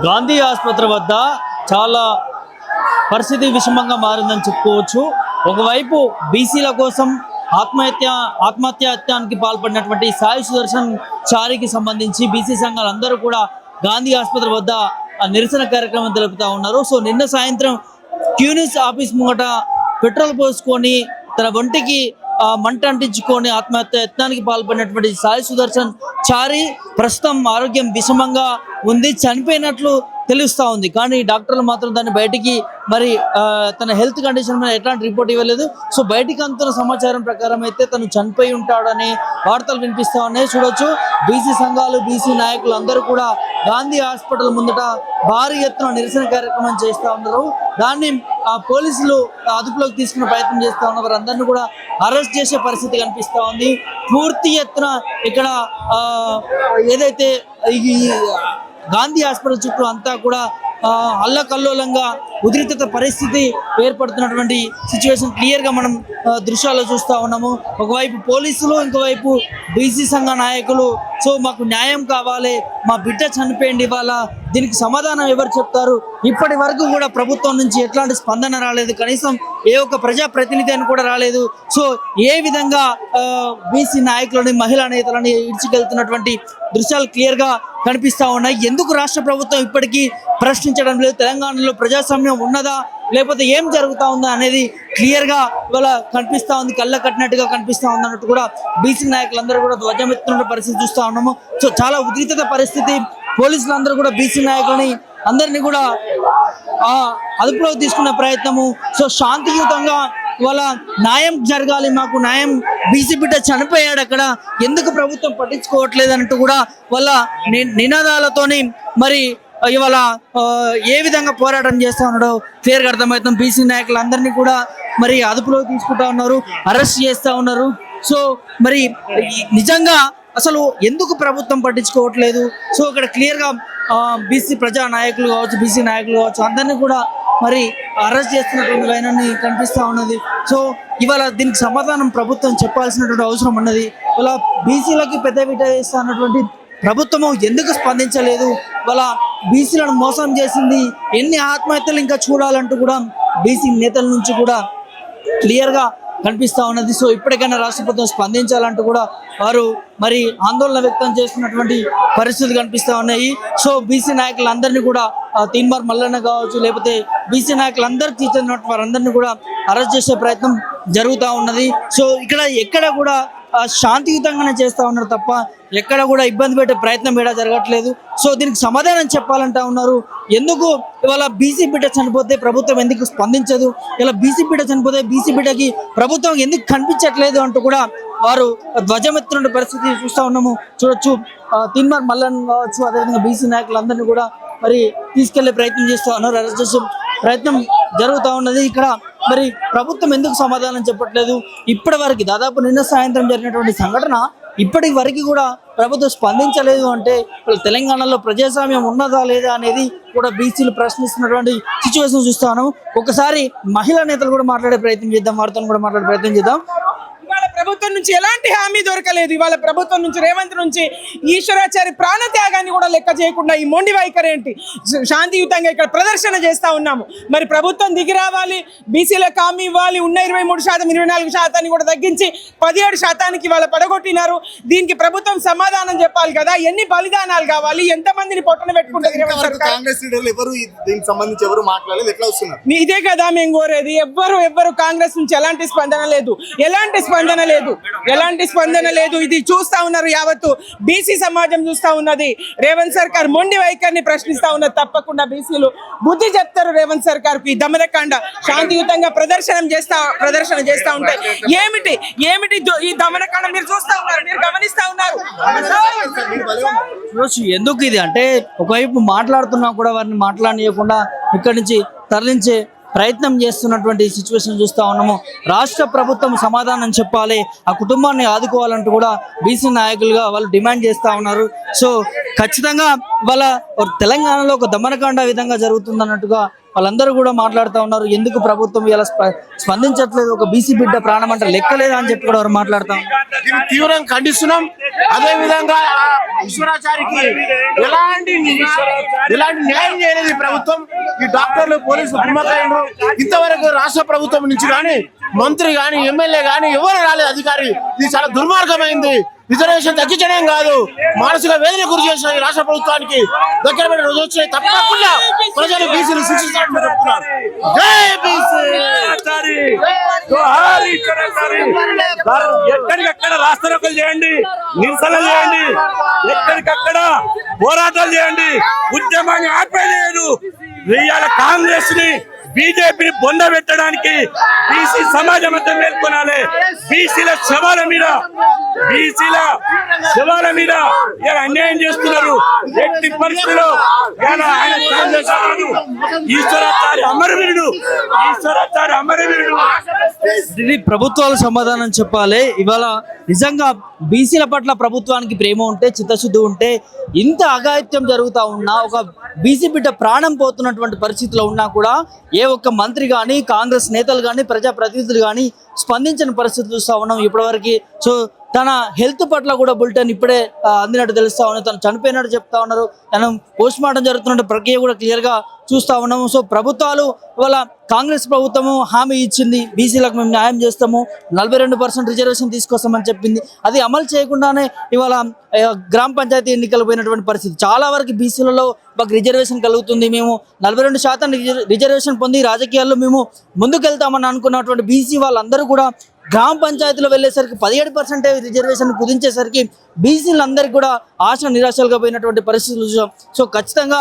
గాంధీ ఆసుపత్రి వద్ద చాలా పరిస్థితి విషమంగా మారిందని చెప్పుకోవచ్చు. ఒకవైపు బీసీల కోసం ఆత్మహత్యానికి పాల్పడినటువంటి సాయి సుదర్శన్ చారికి సంబంధించి బీసీ సంఘాలందరూ కూడా గాంధీ ఆసుపత్రి వద్ద నిరసన కార్యక్రమం తెలుపుతా ఉన్నారు. సో నిన్న సాయంత్రం క్యూనిస్ ఆఫీస్ ముంగట పెట్రోల్ పోసుకొని తన ఒంటికి మంట అంటించుకొని ఆత్మహత్యానికి పాల్పడినటువంటి సాయి సుదర్శన్ చారి ప్రస్తుతం ఆరోగ్యం విషమంగా ఉంది, చనిపోయినట్లు తెలుస్తూ ఉంది. కానీ డాక్టర్లు మాత్రం దాన్ని బయటికి తన హెల్త్ కండిషన్ మీద ఎట్లాంటి రిపోర్ట్ ఇవ్వలేదు. సో బయటికి అందుతున్న సమాచారం ప్రకారం అయితే తను చనిపోయి ఉంటాడని వార్తలు వినిపిస్తూ ఉన్నాయి. చూడొచ్చు, బీసీ సంఘాలు బీసీ నాయకులు అందరూ కూడా గాంధీ హాస్పిటల్ ముందట భారీ ఎత్తున నిరసన కార్యక్రమం చేస్తూ ఉన్నారు. దాన్ని పోలీసులు అదుపులోకి తీసుకునే ప్రయత్నం చేస్తూ ఉన్నారు. వారందరినీ కూడా అరెస్ట్ చేసే పరిస్థితి కనిపిస్తూ ఉంది. పూర్తి ఎత్తున ఇక్కడ ఏదైతే ఈ గాంధీ హాస్పిటల్ చుట్టూ అంతా కూడా అల్లకల్లోలంగా ఉద్రిక్తత పరిస్థితి ఏర్పడుతున్నటువంటి సిచ్యువేషన్ క్లియర్గా మనం దృశ్యాల్లో చూస్తూ ఉన్నాము. ఒకవైపు పోలీసులు, ఇంకోవైపు బీసీ సంఘ నాయకులు సో మాకు న్యాయం కావాలి, మా బిడ్డ చనిపోయింది, ఇవాళ దీనికి సమాధానం ఎవరు చెప్తారు? ఇప్పటి వరకు కూడా ప్రభుత్వం నుంచి ఎట్లాంటి స్పందన రాలేదు, కనీసం ఏ ఒక్క ప్రజాప్రతినిధి అని కూడా రాలేదు. సో ఏ విధంగా బీసీ నాయకులని మహిళా నేతలని ఇడ్చికెళ్తున్నటువంటి దృశ్యాలు క్లియర్గా కనిపిస్తూ ఉన్నాయి. ఎందుకు రాష్ట్ర ప్రభుత్వం ఇప్పటికీ ప్రశ్నించడం లేదు? తెలంగాణలో ప్రజాస్వామ్యం ఉన్నదా లేకపోతే ఏం జరుగుతూ ఉందా అనేది క్లియర్గా ఇవాళ కనిపిస్తూ ఉంది, కళ్ళ కట్టినట్టుగా కనిపిస్తూ ఉంది అన్నట్టు కూడా బీసీ నాయకులందరూ కూడా ధ్వజమెత్తున్న పరిస్థితి చూస్తూ ఉన్నాము. సో చాలా ఉద్రిక్తత పరిస్థితి. పోలీసులందరూ కూడా బీసీ నాయకులని అందరినీ కూడా అదుపులోకి తీసుకునే ప్రయత్నము. సో శాంతియుతంగా ఇవాళ న్యాయం జరగాలి, మాకు న్యాయం, బీసీ బిడ్డ చనిపోయాడు, అక్కడ ఎందుకు ప్రభుత్వం పట్టించుకోవట్లేదు అన్నట్టు కూడా వాళ్ళ నినాదాలతోని ఇవాళ ఏ విధంగా పోరాటం చేస్తూ ఉన్నాడో క్లియర్గా అర్థమవుతాం. బీసీ నాయకులందరినీ కూడా అదుపులోకి తీసుకుంటా ఉన్నారు, అరెస్ట్ చేస్తూ ఉన్నారు. సో నిజంగా అసలు ఎందుకు ప్రభుత్వం పట్టించుకోవట్లేదు? సో ఇక్కడ క్లియర్గా బీసీ ప్రజా నాయకులు కావచ్చు, బీసీ నాయకులు కావచ్చు, అందరినీ కూడా అరెస్ట్ చేస్తున్నటువంటి వైనాన్ని కనిపిస్తూ ఉన్నది. సో ఇవాళ దీనికి సమాధానం ప్రభుత్వం చెప్పాల్సినటువంటి అవసరం ఉన్నది. ఇవాళ బీసీలకి పెద్దపీట వేస్తా అన్నటువంటి ప్రభుత్వము ఎందుకు స్పందించలేదు? ఇవాళ బీసీలను మోసం చేసింది, ఎన్ని ఆత్మహత్యలు ఇంకా చూడాలంటూ కూడా బీసీ నేతల నుంచి కూడా క్లియర్గా కనిపిస్తూ ఉన్నది. సో ఇప్పటికైనా రాష్ట్ర ప్రభుత్వం స్పందించాలంటూ కూడా వారు ఆందోళన వ్యక్తం చేస్తున్నటువంటి పరిస్థితులు కనిపిస్తూ ఉన్నాయి. సో బీసీ నాయకులందరినీ కూడా తీన్మార్ మల్లన్న కావచ్చు, లేకపోతే బీసీ నాయకులందరికీ చెందిన వారందరినీ కూడా అరెస్ట్ చేసే ప్రయత్నం జరుగుతూ ఉన్నది. సో ఎక్కడ కూడా శాంతియుతంగానే చేస్తూ ఉన్నారు తప్ప ఎక్కడ కూడా ఇబ్బంది పెట్టే ప్రయత్నం కూడా జరగట్లేదు. సో దీనికి సమాధానం చెప్పాలంటా ఉన్నారు. ఎందుకు ఇవాళ బీసీ బిడ్డ చనిపోతే ప్రభుత్వం ఎందుకు స్పందించదు? ఇలా బీసీ బిడ్డ చనిపోతే బీసీ బిడ్డకి ప్రభుత్వం ఎందుకు కనిపించట్లేదు అంటూ కూడా వారు ధ్వజమెత్తున్న పరిస్థితి చూస్తూ ఉన్నాము. చూడొచ్చు, తీన్మార్ మల్లన్న కావచ్చు, అదేవిధంగా బీసీ నాయకులందరినీ కూడా తీసుకెళ్లే ప్రయత్నం చేస్తూ ఉన్నారు, అరెస్ట్ చేసే ప్రయత్నం జరుగుతూ ఉన్నది. ఇక్కడ ప్రభుత్వం ఎందుకు సమాధానం చెప్పట్లేదు? ఇప్పటి వరకు దాదాపు నిన్న సాయంత్రం జరిగినటువంటి సంఘటన ఇప్పటి వరకు కూడా ప్రభుత్వం స్పందించలేదు అంటే తెలంగాణలో ప్రజాస్వామ్యం ఉన్నదా లేదా అనేది కూడా బీసీలు ప్రశ్నిస్తున్నటువంటి సిచ్యువేషన్ చూస్తా ఉన్నాం. ఒకసారి మహిళా నేతలు కూడా మాట్లాడే ప్రయత్నం చేద్దాం, వారితో కూడా మాట్లాడే ప్రయత్నం చేద్దాం. ప్రభుత్వం నుంచి ఎలాంటి హామీ దొరకలేదు. ఇవాళ ప్రభుత్వం నుంచి, రేవంత్ నుంచి ఈశ్వరాచారి ప్రాణత్యాగాన్ని కూడా లెక్క చేయకుండా ఈ మొండి వైఖరి ఏంటి? శాంతియుతంగా ఇక్కడ ప్రదర్శన చేస్తూ ఉన్నాము. ప్రభుత్వం దిగి రావాలి, బీసీలకు హామీ ఇవ్వాలి. ఉన్న 23% 24% కూడా తగ్గించి 17% ఇవాళ పడగొట్టినారు. దీనికి ప్రభుత్వం సమాధానం చెప్పాలి కదా. ఎన్ని బలిదానాలు కావాలి, ఎంతమందిని పొట్టన పెట్టుకుంటారు? ఇదే కదా మేము కోరేది. ఎవ్వరు కాంగ్రెస్ నుంచి ఎలాంటి స్పందన లేదు, ఎలాంటి స్పందన లేదు. ఇది చూస్తా ఉన్నారు యావత్తు బీసీ సమాజం చూస్తా ఉన్నది. రేవంత్ సర్కార్ మొండి వైఖరిని ప్రశ్నిస్తా ఉన్నది. తప్పకుండా బీసీలు బుద్ధి చెప్తారు రేవంత్ సర్కార్ కు. ఈ దమనకాండ శాంతియుతంగా ప్రదర్శన చేస్తా ఉంటే ఏమిటి ఈ దమనకాండ మీరు చూస్తా ఉన్నారు, మీరు గమనిస్తా ఉన్నారు. ఎందుకు ఇది అంటే ఒకవైపు మాట్లాడుతున్నా కూడా వారిని మాట్లాడనీయకుండా ఇక్కడి నుంచి తరలించే ప్రయత్నం చేస్తున్నటువంటి సిచ్యువేషన్ చూస్తూ ఉన్నాము. రాష్ట్ర ప్రభుత్వం సమాధానం చెప్పాలి, ఆ కుటుంబాన్ని ఆదుకోవాలంటూ కూడా బీసీ నాయకులుగా వాళ్ళు డిమాండ్ చేస్తూ ఉన్నారు. సో ఖచ్చితంగా వాళ్ళ తెలంగాణలో ఒక దమనకాండ విధంగా జరుగుతుందన్నట్టుగా వాళ్ళందరూ కూడా మాట్లాడుతూ ఉన్నారు. ఎందుకు ప్రభుత్వం ఇలా స్పందించట్లేదు, ఒక బీసీ బిడ్డ ప్రాణం అంటే లెక్కలేదా అని చెప్పి కూడా వారు మాట్లాడుతూ ఉన్నారు. దీన్ని తీవ్రంగా ఖండిస్తున్నాం. అదే విధంగా ఈశ్వరాచారికి ఎలాంటి న్యాయం చేయలేదు ఈ ప్రభుత్వం. ఈ డాక్టర్లు పోలీసులు కుమ్మకైండ్రు. ఇంతవరకు రాష్ట్ర ప్రభుత్వం నుంచి కానీ మంత్రి కానీ ఎమ్మెల్యే కానీ ఎవరు రాలేదు అధికారి. ఇది చాలా దుర్మార్గమైంది. రిజర్వేషన్ తగ్గించడం కాదు, మానసిక వేదన గురి చేసిన ఈ రాష్ట్ర ప్రభుత్వానికి దగ్గర పడిన రోజు వచ్చినాయి. తప్పకుండా ప్రజలు బీసీలు శిక్షిస్తారని చెప్తున్నారు. జై బీసీ. ఎక్కడికక్కడ రాస్తారోకలు చేయండి, నిరసనలు చేయండి, ఎక్కడికక్కడ పోరాటాలు చేయండి, ఉద్యమాన్ని ఆపేయలేదు. ఇవాళ కాంగ్రెస్ ని బీజేపీని బొంద పెట్టడానికి బీసీ సమాజం అంతా మేల్కొనాలి. బీసీల శవాల మీద ఇలా అన్యాయం చేస్తున్నారు. ఎట్టి పరిస్థితుల్లో ఆయన కాంగ్రెస్ ఈశ్వరాచారి అమరవీరుడు. ఇది ప్రభుత్వాలు సమాధానం చెప్పాలి. ఇవాళ నిజంగా బీసీల పట్ల ప్రభుత్వానికి ప్రేమ ఉంటే, చిత్తశుద్ధి ఉంటే, ఇంత అఘాయిత్యం జరుగుతూ ఉన్నా, ఒక బీసీ బిడ్డ ప్రాణం పోతున్నటువంటి పరిస్థితిలో ఉన్నా కూడా ఏ ఒక్క మంత్రి కానీ, కాంగ్రెస్ నేతలు కానీ, ప్రజాప్రతినిధులు కానీ స్పందించిన పరిస్థితి చూస్తూ ఉన్నాం ఇప్పటివరకు. సో తన హెల్త్ పట్ల కూడా బులెటిన్ ఇప్పుడే అందినట్టు తెలుస్తా ఉన్నారు. తను చనిపోయినట్టు చెప్తా ఉన్నారు. తను పోస్ట్ మార్టం జరుగుతున్న ప్రక్రియ కూడా క్లియర్గా చూస్తూ ఉన్నాము. సో ప్రభుత్వాలు ఇవాళ కాంగ్రెస్ ప్రభుత్వము హామీ ఇచ్చింది, బీసీలకు మేము న్యాయం చేస్తాము, 42% రిజర్వేషన్ తీసుకొస్తామని చెప్పింది. అది అమలు చేయకుండానే ఇవాళ గ్రామ పంచాయతీ ఎన్నికలు పోయినటువంటి పరిస్థితి. చాలా వరకు బీసీలలో మాకు రిజర్వేషన్ కలుగుతుంది, మేము 42% రిజర్వేషన్ పొంది రాజకీయాల్లో మేము ముందుకెళ్తామని అనుకున్నటువంటి బీసీ వాళ్ళందరూ కూడా గ్రామ పంచాయతీలో వెళ్ళేసరికి 17% రిజర్వేషన్ కుదించేసరికి బీసీలందరికీ కూడా ఆశ నిరాశలుగా పోయినటువంటి పరిస్థితులు చూసాం. సో ఖచ్చితంగా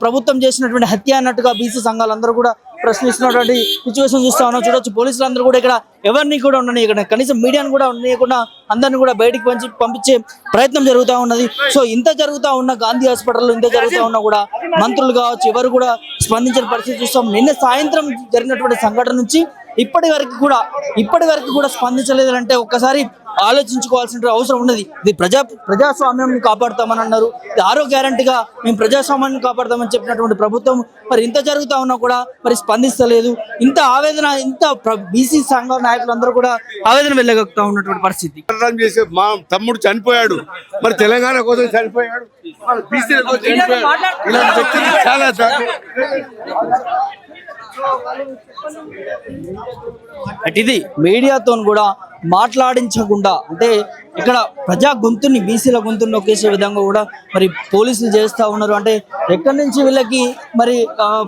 ప్రభుత్వం చేసినటువంటి హత్య అన్నట్టుగా బీసీ సంఘాలందరూ కూడా ప్రశ్నిస్తున్నటువంటి సిచ్యువేషన్ చూస్తా ఉన్నాం. చూడొచ్చు పోలీసులందరూ కూడా ఇక్కడ ఎవరిని కూడా ఉండని, ఇక్కడ కనీసం మీడియాను కూడా ఉండనీయకుండా అందరిని కూడా బయటికి పంపించే ప్రయత్నం జరుగుతూ ఉన్నది. సో ఇంత జరుగుతూ ఉన్న గాంధీ హాస్పిటల్లో ఇంత జరుగుతూ ఉన్నా కూడా మంత్రులు కావచ్చు ఎవరు కూడా స్పందించిన పరిస్థితి చూస్తాం. నిన్న సాయంత్రం జరిగినటువంటి సంఘటన నుంచి ఇప్పటి వరకు కూడా స్పందించలేదంటే ఒక్కసారి ఆలోచించుకోవాల్సిన అవసరం ఉన్నది. ఇది ప్రజాస్వామ్యం కాపాడుతామని అన్నారు. ఇది 6వ గ్యారంటీగా మేము ప్రజాస్వామ్యాన్ని కాపాడుతామని చెప్పినటువంటి ప్రభుత్వం మరి ఇంత జరుగుతా ఉన్నా కూడా మరి స్పందిస్తలేదు. ఇంత ఆవేదన, బీసీ సంఘ నాయకులందరూ కూడా ఆవేదన వెళ్ళగలుగుతా ఉన్నటువంటి పరిస్థితి. మా తమ్ముడు చనిపోయాడు, మరి తెలంగాణ కోసం చనిపోయాడు, బీసీల కోసం చనిపోయాడు. ఇలాంటి వ్యక్తులు చాలా ఇది మీడియాతో కూడా మాట్లాడించకుండా, అంటే ఇక్కడ ప్రజా గొంతుని, బీసీల గొంతుని నొక్కేసే విధంగా కూడా మరి పోలీసులు చేస్తూ ఉన్నారు. అంటే ఎక్కడి నుంచి వీళ్ళకి మరి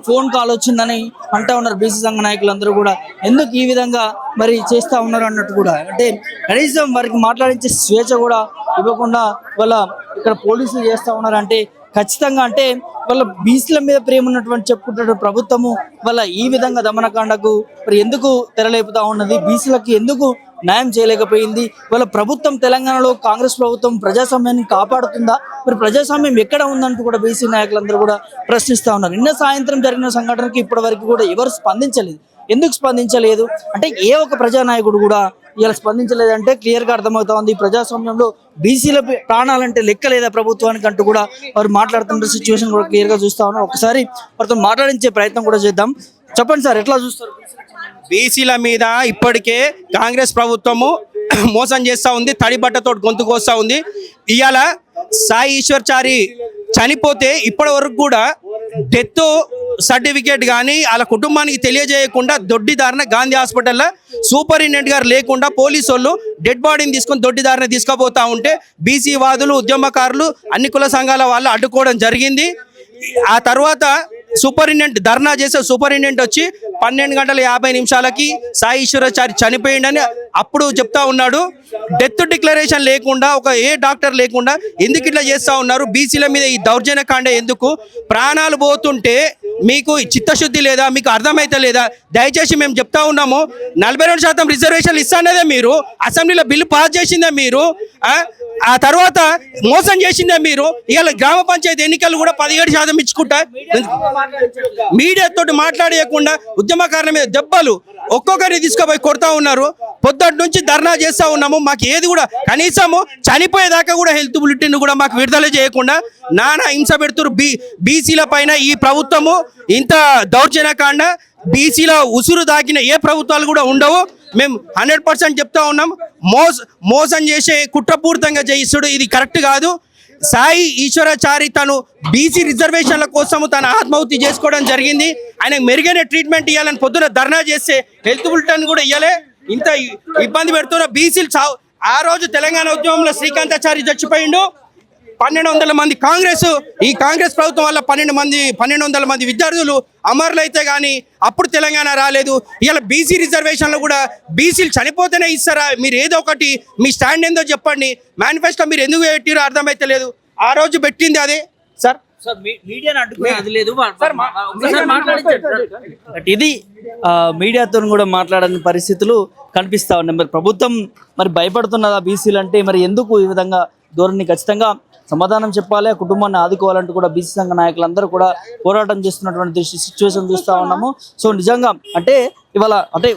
ఫోన్ కాల్ వచ్చిందని అంటూ ఉన్నారు బీసీ సంఘ నాయకులందరూ కూడా. ఎందుకు ఈ విధంగా మరి చేస్తూ ఉన్నారు అన్నట్టు కూడా, అంటే కనీసం వారికి మాట్లాడించే స్వేచ్ఛ కూడా ఇవ్వకుండా వాళ్ళ ఇక్కడ పోలీసులు చేస్తూ ఉన్నారు. అంటే ఖచ్చితంగా అంటే వాళ్ళ బీసీల మీద ప్రేమ ఉన్నటువంటి చెప్పుకుంటున్న ప్రభుత్వము వాళ్ళ ఈ విధంగా దమనకాండకు మరి ఎందుకు తెరలేపుతా ఉన్నది, బీసీలకి ఎందుకు న్యాయం చేయలేకపోయింది? వాళ్ళ ప్రభుత్వం తెలంగాణలో కాంగ్రెస్ ప్రభుత్వం ప్రజాస్వామ్యాన్ని కాపాడుతుందా? మరి ప్రజాస్వామ్యం ఎక్కడ ఉందంటూ కూడా బీసీ నాయకులందరూ కూడా ప్రశ్నిస్తూ ఉన్నారు. నిన్న సాయంత్రం జరిగిన సంఘటనకి ఇప్పటి వరకు కూడా ఎవరు స్పందించలేదు. ఎందుకు స్పందించలేదు అంటే ఏ ఒక్క ప్రజానాయకుడు కూడా ఇలా స్పందించలేదంటే క్లియర్గా అర్థమవుతా ఉంది. ప్రజాస్వామ్యంలో బీసీల ప్రాణాలంటే లెక్కలేదా ప్రభుత్వానికి అంటూ కూడా వారు మాట్లాడుతున్న సిచ్యువేషన్ కూడా క్లియర్గా చూస్తా ఉన్నాం. ఒకసారి వారితో మాట్లాడించే ప్రయత్నం కూడా చేద్దాం. చెప్పండి సార్, ఎట్లా చూస్తారు? బీసీల మీద ఇప్పటికే కాంగ్రెస్ ప్రభుత్వము మోసం చేస్తూ ఉంది, తడి బట్టతో గొంతుకొస్తూ ఉంది. ఇవాళ సాయి ఈశ్వర్చారి చనిపోతే ఇప్పటి వరకు కూడా డెత్ సర్టిఫికేట్ కానీ వాళ్ళ కుటుంబానికి తెలియజేయకుండా దొడ్డిదారిన గాంధీ హాస్పిటల్లో సూపరింటెండెంట్ గారు లేకుండా పోలీసు వాళ్ళు డెడ్ బాడీని తీసుకొని దొడ్డిదారిన తీసుకుపోతా ఉంటే బీసీ వాదులు, ఉద్యమకారులు, అన్ని కుల సంఘాల వాళ్ళు అడ్డుకోవడం జరిగింది. ఆ తర్వాత సూపరింటెండెంట్ ధర్నా చేసే సూపరింటెండెంట్ వచ్చి 12:50 సాయి ఈశ్వరాచారి చనిపోయిండని అప్పుడు చెప్తా ఉన్నాడు. డెత్ డిక్లరేషన్ లేకుండా ఏ డాక్టర్ లేకుండా ఎందుకు ఇట్లా చేస్తూ ఉన్నారు? బీసీల మీద ఈ దౌర్జన్య కాండ ఎందుకు? ప్రాణాలు పోతుంటే మీకు చిత్తశుద్ధి లేదా? మీకు అర్థమైతే లేదా? దయచేసి మేము చెప్తా ఉన్నాము, 42% రిజర్వేషన్లు ఇస్తానేదే మీరు అసెంబ్లీలో బిల్లు పాస్ చేసిందే మీరు. ఆ తర్వాత మోసం చేసిందే మీరు. ఇవాళ గ్రామ పంచాయతీ ఎన్నికలు కూడా 17% ఇచ్చుకుంటా మీడియా తోటి మాట్లాడేయకుండా ఉద్యమకారుల మీద దెబ్బలు ఒక్కొక్కరిని తీసుకుపోయి కొడతా ఉన్నారు. పొద్దుటి నుంచి ధర్నా చేస్తా ఉన్నాము. మాకు ఏది కూడా కనీసము చనిపోయేదాకా కూడా హెల్త్ బులెటిన్ కూడా మాకు విడుదల చేయకుండా నానా హింస పెడుతున్నారు. బీసీల పైన ఈ ప్రభుత్వము ఇంత దౌర్జన్యకాండ, బీసీల ఉసురు దాకిన ఏ ప్రభుత్వాలు కూడా ఉండవు. మేము 100% చెప్తా ఉన్నాం. మోసం చేసే కుట్రపూరితంగా చేయిస్తుడు ఇది కరెక్ట్ కాదు. సాయి ఈశ్వరాచారి తను బీసీ రిజర్వేషన్ల కోసము తన ఆత్మహత్య చేసుకోవడం జరిగింది. ఆయనకు మెరుగైన ట్రీట్మెంట్ ఇవ్వాలని పొద్దున ధర్నా చేస్తే హెల్త్ బులెటిన్ కూడా ఇవ్వలే. ఇంత ఇబ్బంది పెడుతున్న బీసీలు ఆ రోజు తెలంగాణ ఉద్యమంలో శ్రీకాంతాచారి చచ్చిపోయిండు. 1200 మంది ఈ కాంగ్రెస్ ప్రభుత్వం వల్ల 1200 మంది విద్యార్థులు అమరులైతే కానీ అప్పుడు తెలంగాణ రాలేదు. ఇలా బీసీ రిజర్వేషన్లు కూడా బీసీలు చనిపోతేనే ఇస్తారా? మీరు ఏదో ఒకటి మీ స్టాండ్ ఏందో చెప్పండి. మేనిఫెస్టో మీరు ఎందుకు పెట్టిరో అర్థమైతే లేదు. ఆ రోజు పెట్టింది అదే సార్. మీడియాని అడ్డుకునే అది లేదు. బట్ ఇది మీడియాతో కూడా మాట్లాడని పరిస్థితులు కనిపిస్తా ఉన్నాయి. మరి ప్రభుత్వం మరి భయపడుతున్నదా బీసీలు అంటే? మరి ఎందుకు ఈ విధంగా ధోరణి? ఖచ్చితంగా సమాధానం చెప్పాలి, ఆ కుటుంబాన్ని ఆదుకోవాలంటూ కూడా బీసీ సంఘ నాయకులందరూ కూడా పోరాటం చేస్తున్నటువంటి సిచ్యువేషన్ చూస్తూ ఉన్నాము. సో నిజంగా అంటే ఇవాళ అంటే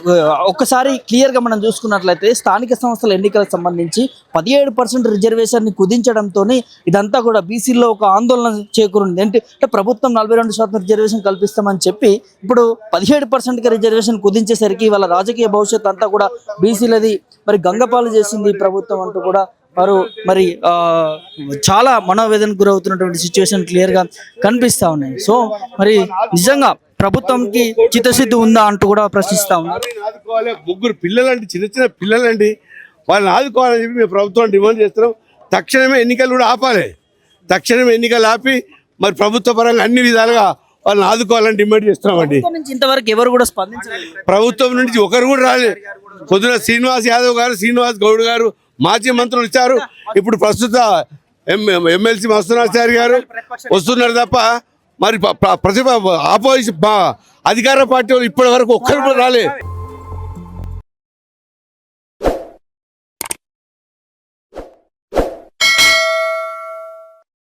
ఒక్కసారి క్లియర్గా మనం చూసుకున్నట్లయితే స్థానిక సంస్థల ఎన్నికలకు సంబంధించి 17% రిజర్వేషన్ని కుదించడంతో ఇదంతా కూడా బీసీల్లో ఒక ఆందోళన చేకూరింది. అంటే ప్రభుత్వం 42% రిజర్వేషన్ కల్పిస్తామని చెప్పి ఇప్పుడు 17%కి రిజర్వేషన్ కుదించేసరికి వాళ్ళ రాజకీయ భవిష్యత్తు అంతా కూడా బీసీలది మరి గంగపాలు చేసింది ప్రభుత్వం అంటూ కూడా మరి చాలా మనోవేదనకు గురవుతున్నటువంటి సిచ్యువేషన్ క్లియర్గా కనిపిస్తూ ఉన్నాయి. సో మరి నిజంగా ప్రభుత్వంకి చిత్తశుద్ధి ఉందా అంటూ కూడా ప్రశ్నిస్తా ఉన్నారు. ముగ్గురు పిల్లలండి, చిన్న పిల్లలండి, వాళ్ళని ఆదుకోవాలని చెప్పి మేము ప్రభుత్వం డిమాండ్ చేస్తున్నాం. తక్షణమే ఎన్నికలు కూడా ఆపాలి. తక్షణమే ఎన్నికలు ఆపి మరి ప్రభుత్వ పరంగా అన్ని విధాలుగా వాళ్ళని ఆదుకోవాలని డిమాండ్ చేస్తున్నామండి. ఇంతవరకు ఎవరు కూడా స్పందించలేదు. ప్రభుత్వం నుంచి ఒకరు కూడా రాలేదు. పొద్దున శ్రీనివాస్ యాదవ్ గారు, శ్రీనివాస్ గౌడ్ గారు మాజీ మంత్రులు ఇచ్చారు. ఇప్పుడు ప్రస్తుత ఎమ్మెల్సీ మస్తునాచారి గారు వస్తున్నారు తప్ప మరి ఆపోజిషన్ అధికార పార్టీ వాళ్ళు ఇప్పటి వరకు ఒక్కరు కూడా రాలేదు.